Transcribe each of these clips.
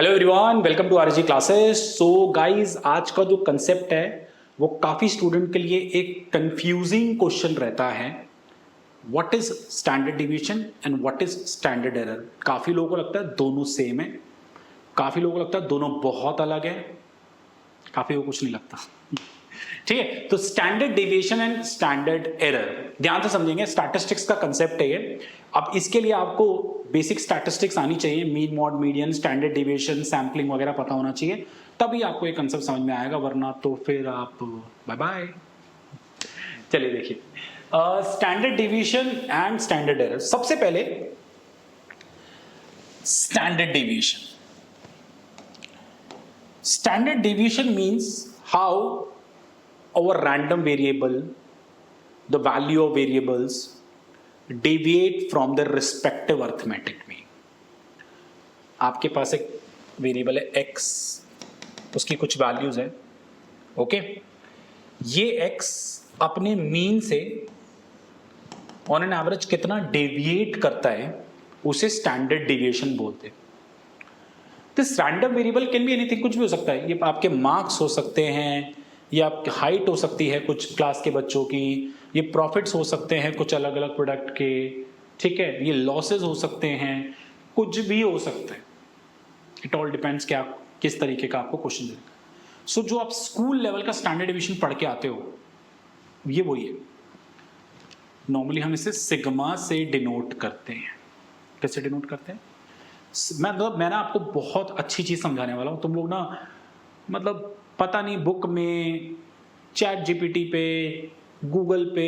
Hello everyone, welcome to RG classes. So guys, आज का जो कंसेप्ट है वो काफ़ी स्टूडेंट के लिए एक कंफ्यूजिंग क्वेश्चन रहता है। What is standard deviation and what is standard error. काफ़ी लोगों को लगता है दोनों सेम है, काफ़ी लोगों को लगता है दोनों बहुत अलग है, काफ़ी को कुछ नहीं लगता। ठीक है, तो standard deviation and standard error ध्यान से समझेंगे। स्टैटिस्टिक्स का कंसेप्ट है ये। अब इसके लिए आपको बेसिक स्टैटिस्टिक्स आनी चाहिए, mean mod median standard deviation sampling वगैरह पता होना चाहिए, तभी आपको ये कंसेप्ट समझ में आएगा, वरना तो फिर आप बाय बाय। चलिए देखिए, standard deviation and standard error. सबसे पहले standard deviation. Standard deviation means how our random variable, the value of variables deviate from their respective arithmetic mean. आपके पास एक वेरिएबल है x, उसकी कुछ वैल्यूज है, ओके। ये x अपने मीन से ऑन एन एवरेज कितना डेविएट करता है उसे स्टैंडर्ड डेविएशन बोलते हैं। This random variable can be anything, कुछ भी हो सकता है। ये आपके मार्क्स हो सकते हैं, ये आपकी हाइट हो सकती है कुछ क्लास के बच्चों की, ये प्रॉफिट्स हो सकते हैं कुछ अलग अलग प्रोडक्ट के, ठीक है, ये लॉसेज हो सकते हैं, कुछ भी हो सकता है। इट ऑल डिपेंड्स कि आप किस तरीके का आपको क्वेश्चन दें। सो जो आप स्कूल लेवल का स्टैंडर्ड डिविएशन पढ़ के आते हो, ये वही है। नॉर्मली हम इसे सिग्मा से डिनोट करते हैं। कैसे डिनोट करते हैं? मैं ना आपको बहुत अच्छी चीज समझाने वाला हूं। तुम लोग ना मतलब पता नहीं बुक में, चैट जीपीटी पे, गूगल पे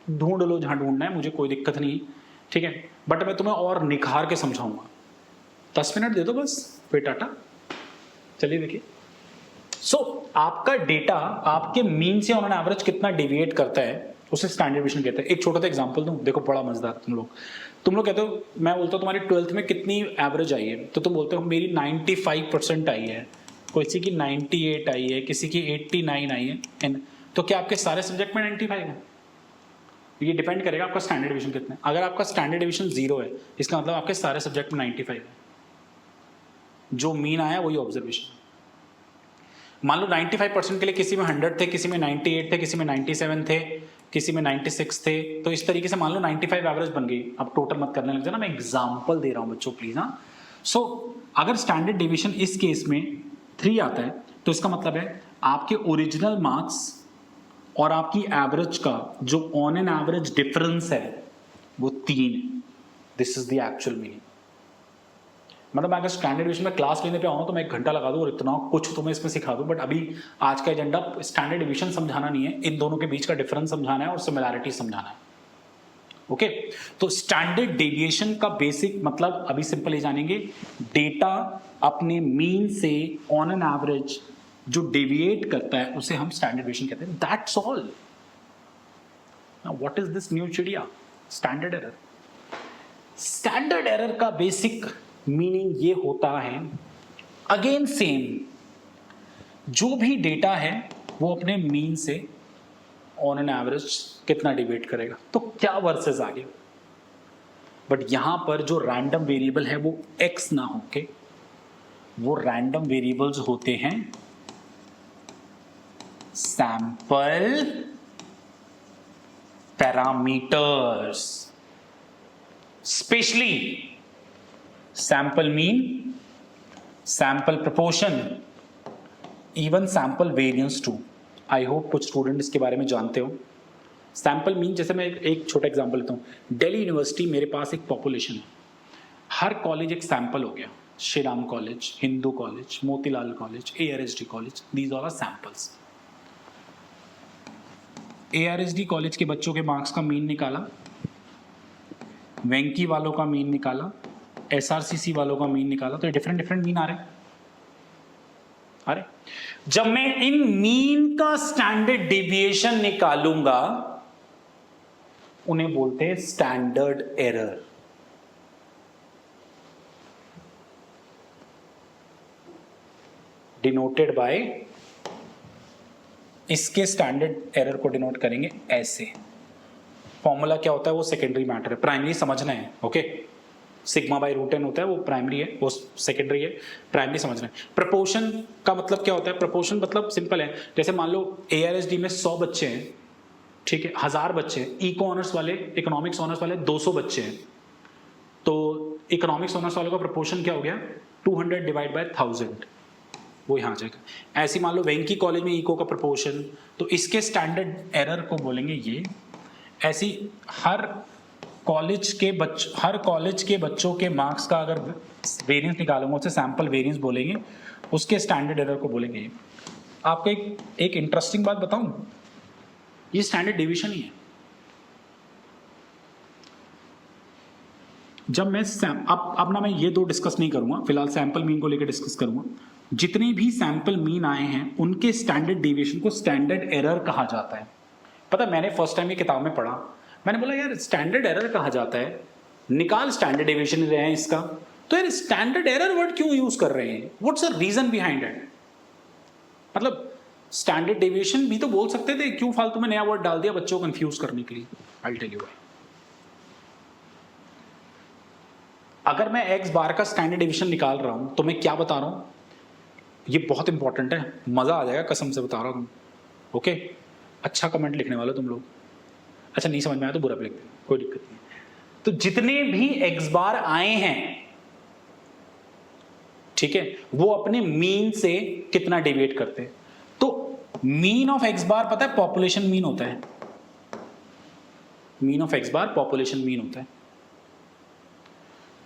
ढूंढ लो जहां ढूंढना है, मुझे कोई दिक्कत नहीं, ठीक है। बट मैं तुम्हें और निखार के समझाऊंगा। 10 मिनट दे दो बस, फिर टाटा। चलिए देखिए। सो आपका डेटा आपके मीन से ऑन एन एवरेज कितना डेविएट करता है उसे स्टैंडर्ड डिविएशन कहते हैं। एक छोटा सा एग्जांपल दूं, देखो बड़ा मजेदार। तुम लोग कहते हो, मैं बोलता हूं तुम्हारी 12th में कितनी एवरेज आई है, तो तुम बोलते हो मेरी 95% आई है, किसी की 98 आई है, किसी की 89 आई है। तो क्या आपके सारे सब्जेक्ट में 95 है? ये डिपेंड करेगा आपका स्टैंडर्ड डिविएशन कितना है। अगर आपका स्टैंडर्ड डिविएशन 0 है, इसका मतलब आपके सारे सब्जेक्ट में 95 है। जो मीन आया वही ऑब्जर्वेशन। मान लो 95% के लिए किसी में 100 थे, किसी में 98 थे, किसी में 97 थे, किसी में 96 थे, तो इस तरीके से मान लो 95 एवरेज बन गई। अब टोटल मत करने लग जाना, मैं एग्जांपल दे रहा हूं बच्चों, प्लीज। हाँ, सो अगर स्टैंडर्ड डेविएशन इस केस में 3 आता है, तो इसका मतलब है आपके ओरिजिनल मार्क्स और आपकी एवरेज का जो ऑन एन एवरेज डिफरेंस है वो 3 है। This is the actual meaning. मतलब मैं अगर स्टैंडर्ड डिविएशन में क्लास लेने पे आऊँ तो मैं 1 घंटा लगा दूँ और इतना कुछ तुम्हें इसमें सिखा दूँ, बट अभी आज का एजेंडा स्टैंडर्ड डिविएशन समझाना नहीं है, इन दोनों के बीच का डिफरेंस समझाना है और सिमिलैरिटी समझाना है। ओके, तो स्टैंडर्ड डेविएशन का बेसिक मतलब अभी सिंपल ही जानेंगे। डेटा अपने मीन से ऑन एन एवरेज जो डेविएट करता है उसे हम स्टैंडर्ड डेविएशन कहते हैं। That's all. Now what is this new चिड़िया? Standard error. स्टैंडर्ड एरर का बेसिक मीनिंग ये होता है, अगेन सेम, जो भी डेटा है वो अपने मीन से ऑन एन एवरेज कितना डिवेट करेगा, तो क्या वर्सेस आगे। बट यहां पर जो रैंडम वेरिएबल है वो एक्स ना होके वो रैंडम वेरिएबल्स होते हैं sample parameters, specially sample mean, sample proportion, even sample variance too. I hope कुछ स्टूडेंट इसके बारे में जानते हो। सैंपल मीन, जैसे मैं एक छोटा एग्जांपल लेता हूं। दिल्ली यूनिवर्सिटी, मेरे पास एक पॉपुलेशन है, हर कॉलेज एक सैंपल हो गया। Shri Ram college, Hindu college, Motilal college, ARSD college, these all are samples. ARSD college के बच्चों के मार्क्स का मीन निकाला, वेंकी वालों का मीन निकाला, SRCC वालों का मीन निकाला, तो डिफरेंट डिफरेंट मीन आ रहे। अरे जब मैं इन मीन का स्टैंडर्ड डेविएशन निकालूंगा उन्हें बोलते हैं स्टैंडर्ड एरर। डिनोटेड बाय, इसके स्टैंडर्ड एरर को डिनोट करेंगे ऐसे। फॉर्मूला क्या होता है वो सेकेंडरी मैटर है, प्राइमरी समझना है। Okay, sigma by root N होता है, वो प्राइमरी है, वो सेकेंडरी है, प्राइमरी समझना है। प्रपोर्शन का मतलब क्या होता है? प्रपोर्शन मतलब सिंपल है, जैसे मान लो ARSD में 100 बच्चे हैं, ठीक है, 1000 बच्चे हैं, इको ऑनर्स वाले, इकोनॉमिक्स ऑनर्स वाले 200 बच्चे हैं, तो इकोनॉमिक्स ऑनर्स वालों का प्रपोर्शन क्या हो गया? 200 डिवाइड बाय 1000, वो यहाँ जाएगा। ऐसे मान लो वेंकी कॉलेज में इको का प्रपोर्शन, तो इसके स्टैंडर्ड एरर को बोलेंगे ये। ऐसी हर कॉलेज के बच्चों के मार्क्स का अगर वेरिएंस निकालूंगा, उसे सैंपल वेरिएंस बोलेंगे, उसके स्टैंडर्ड एरर को बोलेंगे ये। आपको एक इंटरेस्टिंग बात बताऊं, ये स्टैंडर्ड डिवीजन ही है। जब मैं अब ना मैं ये दो डिस्कस नहीं करूंगा, फिलहाल सैंपल मीन को लेकर डिस्कस करूंगा। जितने भी सैंपल मीन आए हैं उनके स्टैंडर्ड डिविएशन को स्टैंडर्ड एरर कहा जाता है। पता, मैंने फर्स्ट टाइम ये किताब में पढ़ा, मैंने बोला यार स्टैंडर्ड एरर कहा जाता है, निकाल स्टैंडर्ड डिविएशन रहे हैं इसका, तो यार स्टैंडर्ड एरर वर्ड क्यों यूज कर रहे हैं? What's the reason behind it? मतलब स्टैंडर्ड डिविएशन भी तो बोल सकते थे, क्यों फालतू में नया वर्ड डाल दिया बच्चों को कंफ्यूज करने के लिए? I will tell you why. अगर मैं एक्स बार का स्टैंडर्ड डिवीजन निकाल रहा हूं तो मैं क्या बता रहा हूं? ये बहुत इंपॉर्टेंट है, मजा आ जाएगा, कसम से बता रहा हूं। ओके, अच्छा कमेंट लिखने वाले तुम लोग। अच्छा नहीं समझ में आया तो बुरा भी लिख दे, कोई दिक्कत नहीं। तो जितने भी एक्स बार आए हैं, ठीक है, वो अपने मीन से कितना डेविएट करते हैं? तो मीन ऑफ एक्स बार पता है पॉपुलेशन मीन होता है। Mean of X bar population mean होता है।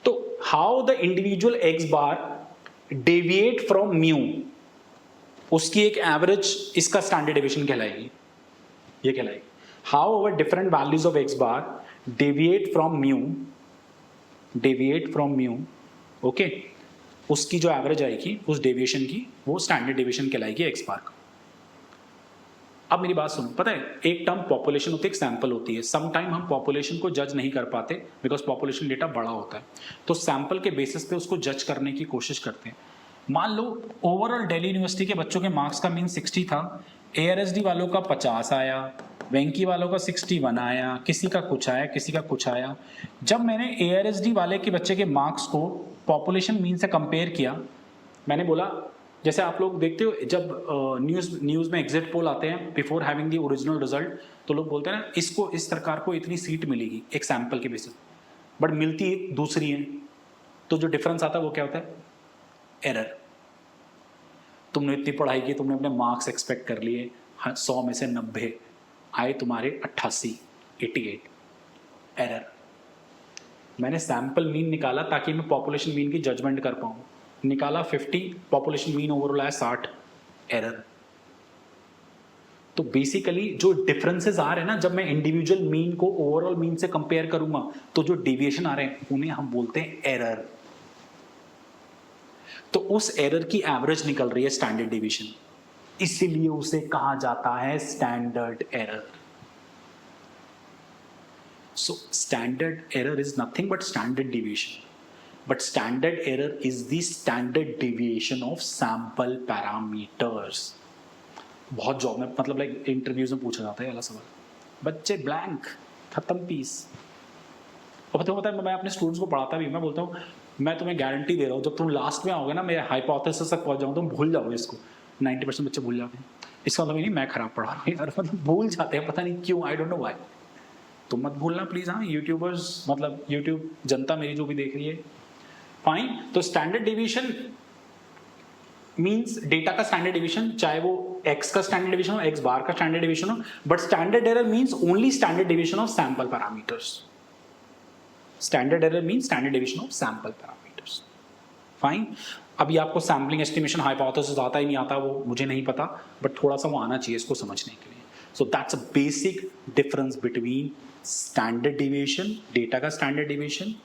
तो how the individual X bar deviate from mu, उसकी एक एवरेज, इसका स्टैंडर्ड डेविएशन कहलाएगी, ये कहलाएगी। How over different values of X bar deviate from mu, okay, उसकी जो एवरेज आएगी उस डेविएशन की, वो स्टैंडर्ड डेविएशन कहलाएगी एक्स बार का। अब मेरी बात सुनो, पता है एक टर्म पॉपुलेशन होती है, एक सैंपल होती है। सम टाइम हम पॉपुलेशन को जज नहीं कर पाते बिकॉज पॉपुलेशन डेटा बड़ा होता है, तो सैंपल के बेसिस पे उसको जज करने की कोशिश करते हैं। मान लो ओवरऑल दिल्ली यूनिवर्सिटी के बच्चों के मार्क्स का मीन 60 था, ARSD वालों का 50 आया, वेंकी वालों का 61 आया, किसी का कुछ आया, किसी का कुछ आया। जब मैंने ARSD वाले के बच्चे के मार्क्स को पॉपुलेशन मीन से कंपेयर किया, मैंने बोला, जैसे आप लोग देखते हो जब न्यूज़ में एग्जिट पोल आते हैं before having the original result, तो लोग बोलते हैं ना इसको, इस सरकार को इतनी सीट मिलेगी एक सैंपल के बेसिस, बट मिलती दूसरी है। तो जो डिफरेंस आता है वो क्या होता है? एरर। तुमने इतनी पढ़ाई की, तुमने अपने मार्क्स एक्सपेक्ट कर लिए, 100 में से 90 आए तुम्हारे 88, 88, एरर। मैंने सैंपल मीन निकाला ताकि मैं पॉपुलेशन मीन की जजमेंट कर पाऊं, निकाला 50, पॉपुलेशन मीन ओवरऑल आया 60, एरर। तो बेसिकली जो डिफरेंसेस आ रहे हैं ना, जब मैं इंडिविजुअल मीन को ओवरऑल मीन से कंपेयर करूंगा तो जो डेविएशन आ रहे हैं उन्हें हम बोलते हैं एरर। तो उस एरर की एवरेज निकल रही है स्टैंडर्ड डेविएशन, इसीलिए उसे कहा जाता है standard error. So standard error is nothing but standard deviation, but standard error is the standard deviation of sample parameters। बहुत जॉब में, मतलब लाइक इंटरव्यूज में पूछा जाता है वाला सवाल, बच्चे ब्लैंक, खत्म पीस। और पता है मैं अपने स्टूडेंट्स को पढ़ाता भी, मैं बोलता हूँ मैं तुम्हें गारंटी दे रहा हूँ जब तुम लास्ट में आओगे ना, मेरे हाइपोथेसिस तक पहुंच जाऊँ, तुम भूल जाओगे इसको। 90% बच्चे भूल जाते हैं। इसका मतलब नहीं मैं खराब पढ़ा रहा हूँ यार, मतलब भूल जाते हैं, पता नहीं क्यों, आई डोंट नो व्हाई। तुम मत भूलना प्लीज। हाँ, यूट्यूबर्स, मतलब यूट्यूब जनता मेरी जो भी देख रही है, फाइन। तो स्टैंडर्ड डिवीजन मींस डेटा का स्टैंडर्ड डिवीजन, चाहे वो एक्स का स्टैंडर्ड डिवीजन हो, एक्स बार का स्टैंडर्ड डिवीजन हो, but standard error means only standard division of sample parameters. Standard error means standard division of sample parameters, fine. अभी आपको sampling estimation hypothesis आता ही नहीं आता, वो मुझे नहीं पता, बट थोड़ा सा वो आना चाहिए इसको समझने के लिए। So that's a basic difference between standard deviation, data का स्टैंडर्ड डिविएशन।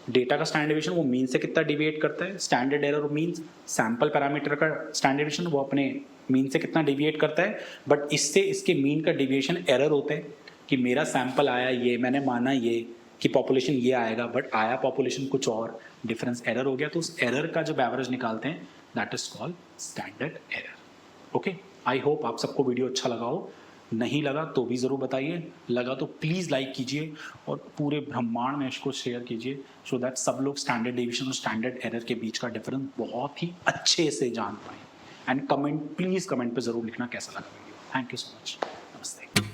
डेटा का स्टैंडर्ड डिवीजन वो मीन से कितना डिविएट करता है, standard error means sample parameter का स्टैंडर्ड डिवीजन वो अपने मीन से कितना डिविएट करता है, बट इससे इसके मीन का डिविएशन एरर होते हैं कि मेरा सैंपल आया ये, मैंने माना ये कि पॉपुलेशन ये आएगा, बट आया पॉपुलेशन कुछ और, डिफरेंस एरर हो गया। तो उस एरर का जब एवरेज निकालते हैं that is called standard error. Okay, I hope आप सबको वीडियो अच्छा लगा हो। नहीं लगा तो भी ज़रूर बताइए, लगा तो प्लीज़ लाइक कीजिए और पूरे ब्रह्मांड में इसको शेयर कीजिए सो दैट सब लोग स्टैंडर्ड डेविएशन और स्टैंडर्ड एरर के बीच का डिफरेंस बहुत ही अच्छे से जान पाएँ। एंड कमेंट, प्लीज़ कमेंट पे ज़रूर लिखना कैसा लगा video. Thank you so much. नमस्ते।